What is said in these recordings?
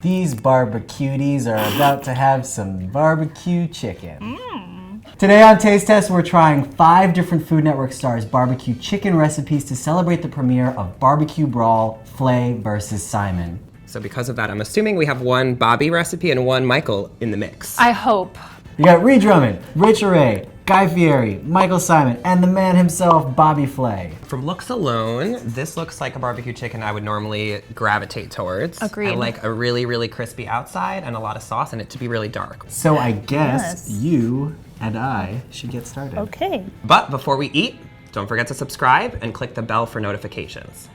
These barbecuties are about to have some barbecue chicken. Today on Taste Test, we're trying 5 different Food Network stars barbecue chicken recipes to celebrate the premiere of Barbecue Brawl, Flay versus Simon. So because of that, I'm assuming we have one Bobby recipe and one Michael in the mix. I hope. You got Ree Drummond, Rachel Ray, Guy Fieri, Michael Simon, and the man himself, Bobby Flay. From looks alone, this looks like a barbecue chicken I would normally gravitate towards. Agreed. I like a really, really crispy outside and a lot of sauce and it to be really dark. So I guess Yes. you and I should get started. Okay. But before we eat, don't forget to subscribe and click the bell for notifications.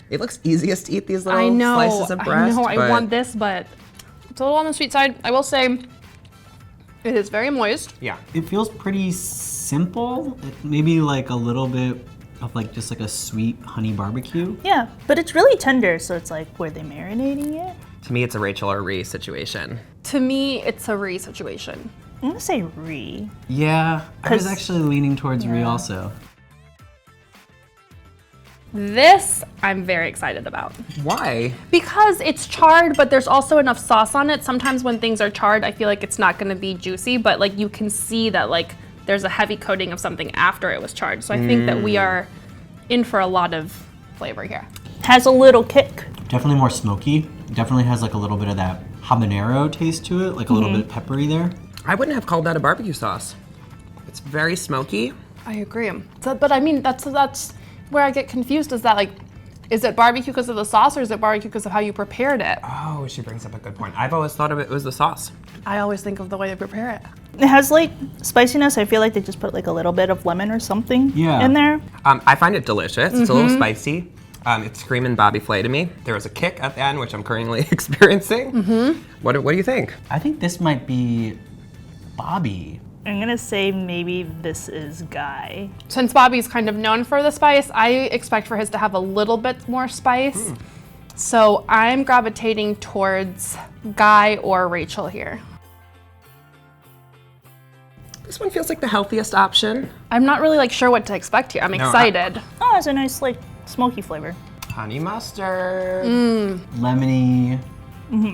It looks easiest to eat these little slices of breast. I want this, but it's a little on the sweet side. I will say it is very moist. Yeah. It feels pretty simple. Maybe like a little bit of like just like a sweet honey barbecue. Yeah, but it's really tender, so it's like, were they marinating it? To me, it's a Rachel or Ree situation. To me, it's a Ree situation. I'm gonna say Ree. Yeah, I was 'Cause- actually leaning towards Ree also. This, I'm very excited about. Why? Because it's charred, but there's also enough sauce on it. Sometimes when things are charred, I feel like it's not gonna be juicy, but like you can see that like there's a heavy coating of something after it was charred. So I think that we are in for a lot of flavor here. Has a little kick. Definitely more smoky. Definitely has like a little bit of that habanero taste to it, like a little bit peppery there. I wouldn't have called that a barbecue sauce. It's very smoky. I agree. So, but I mean, that's where I get confused is that like, is it barbecue because of the sauce or is it barbecue because of how you prepared it? Oh, she brings up a good point. I've always thought of it was the sauce. I always think of the way they prepare it. It has like spiciness. I feel like they just put like a little bit of lemon or something Yeah. in there. I find it delicious. It's a little spicy. It's screaming Bobby Flay to me. There was a kick at the end, which I'm currently experiencing. What do you think? I think this might be Bobby. I'm gonna say maybe this is Guy. Since Bobby's kind of known for the spice, I expect for his to have a little bit more spice. So I'm gravitating towards Guy or Rachel here. This one feels like the healthiest option. I'm not really like sure what to expect here. I'm excited. Oh, it's a nice like smoky flavor. Honey mustard. Lemony,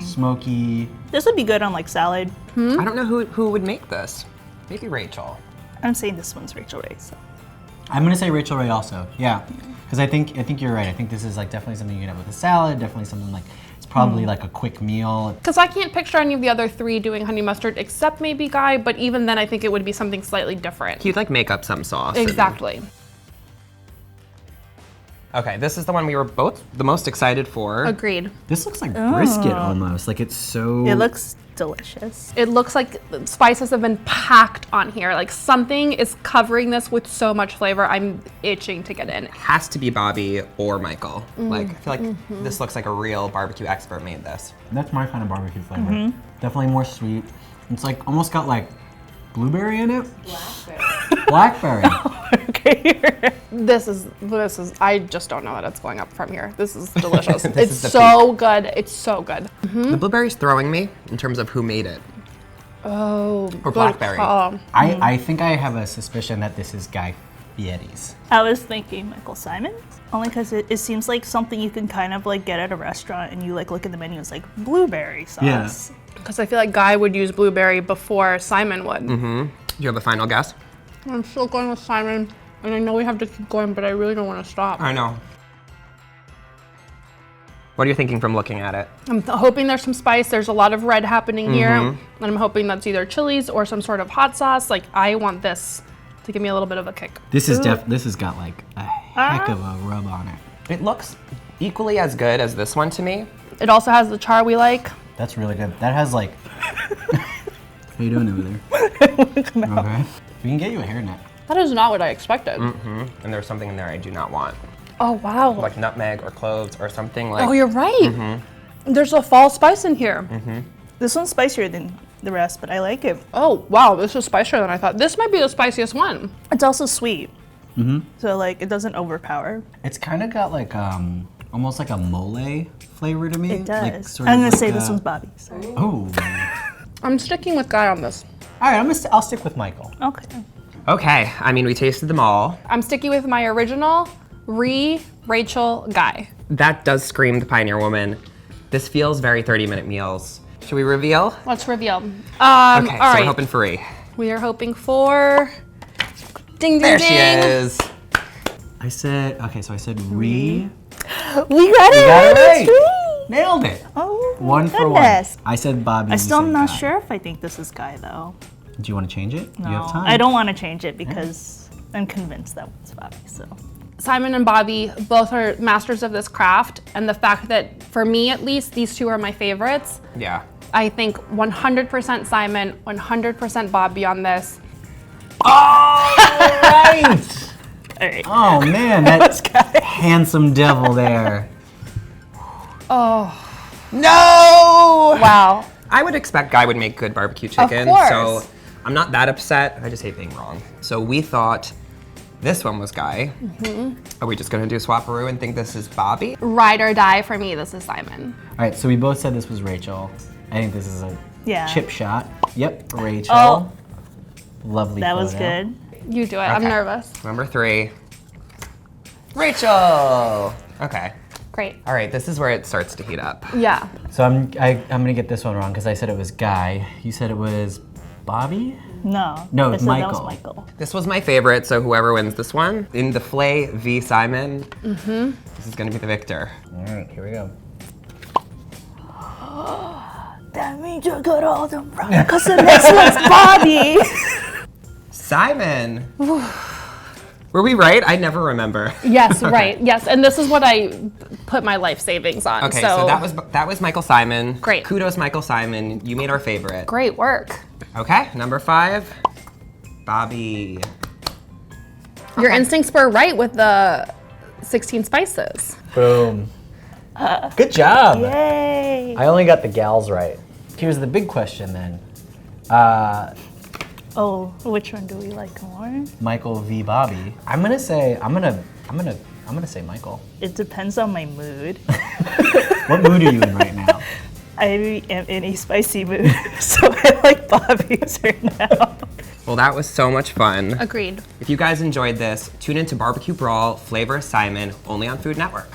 smoky. This would be good on like salad. I don't know who would make this. Maybe Rachel. I'm saying this one's Rachel Ray. So. I'm gonna say Rachel Ray also. Yeah, because I think you're right. I think this is like definitely something you can have with a salad. Definitely something like it's probably like a quick meal. Because I can't picture any of the other 3 doing honey mustard except maybe Guy, but even then I think it would be something slightly different. He'd like make up some sauce. and- Exactly. Okay, this is the one we were both the most excited for. Agreed. This looks like brisket almost. Like it's so. It looks delicious. It looks like the spices have been packed on here. Like something is covering this with so much flavor. I'm itching to get in. Has to be Bobby or Michael. Like, I feel like this looks like a real barbecue expert made this. That's my kind of barbecue flavor. Definitely more sweet. It's like almost got like blueberry in it. Blackberry. Okay. This is, I just don't know that it's going up from here. This is delicious. This It's is the so good. It's so good. The blueberry's throwing me in terms of who made it. Oh, Or blackberry. I think I have a suspicion that this is Guy Fieri's. I was thinking Michael Simon, only because it seems like something you can kind of like get at a restaurant and you like look at the menu, it's like blueberry sauce. Because I feel like Guy would use blueberry before Simon would. Do you have a final guess? I'm still going with Simon. And I know we have to keep going, but I really don't want to stop. I know. What are you thinking from looking at it? I'm hoping there's some spice. There's a lot of red happening here. And I'm hoping that's either chilies or some sort of hot sauce. Like, I want this to give me a little bit of a kick. This is this has got like a heck of a rub on it. It looks equally as good as this one to me. It also has the char we like. That's really good. That has like. How you doing over there? Okay. We can get you a hairnet. That is not what I expected. And there's something in there I do not want. Oh, wow. Like nutmeg or cloves or something like. Oh, you're right. There's a fall spice in here. This one's spicier than the rest, but I like it. Oh, wow. This is spicier than I thought. This might be the spiciest one. It's also sweet. So like it doesn't overpower. It's kind of got like almost like a mole flavor to me. It does. Like, sort I'm of gonna like say this one's Bobby's. Oh. I'm sticking with Guy on this. All right, I'll stick with Michael. Okay. Okay, I mean, we tasted them all. I'm sticking with my original Ree Rachel, Guy. That does scream the Pioneer Woman. This feels very 30-minute meals. Should we reveal? Let's reveal. Okay, all so right. we're hoping for E. We are hoping for. Ding, ding, There ding. she is. I said, okay, so I said re. We got it. got it It's right. Nailed it. Oh, my One for one. goodness. I said Bobby. I you still am said not Guy. sure if I think this is Guy though. Do you want to change it? No, You have time. I don't want to change it because I'm convinced that one's Bobby. So Simon and Bobby both are masters of this craft, and the fact that, for me at least, these two are my favorites. Yeah. I think 100% Simon, 100% Bobby on this. Oh, right. all right. Oh man, that handsome devil there. Oh, No! wow. I would expect Guy would make good barbecue chicken, course. so I'm not that upset. I just hate being wrong. So we thought this one was Guy. Are we just gonna do swapperoo and think this is Bobby? Ride or die for me, this is Simon. All right, so we both said this was Rachel. I think this is a Yeah. chip shot. Yep, Rachel. Oh. Lovely That was photo. good. You do it, I'm Okay. nervous. Number 3. Rachel! Okay. Great. All right, this is where it starts to heat up. Yeah. So I'm gonna get this one wrong because I said it was Guy. You said it was Bobby? No. No, I it's said that was Michael. Michael. This was my favorite, so whoever wins this one, in the Flay v. Simon, this is gonna be the victor. All right, here we go. That means you're good all the wrong because the next one's Bobby. Simon! Were we right? I never remember. Yes, right. Yes, and this is what I put my life savings on. Okay, so that was Michael Simon. Great. Kudos, Michael Simon. You made our favorite. Great work. Okay, number 5, Bobby. Your instincts were right with the 16 spices. Boom. Good job. Yay. I only got the gals right. Here's the big question then. Oh, which one do we like more? Michael v. Bobby. I'm gonna say Michael. It depends on my mood. What mood are you in right now? I am in a spicy mood, so I like Bobby's right now. Well, that was so much fun. Agreed. If you guys enjoyed this, tune in to Barbecue Brawl Flavor Simon only on Food Network.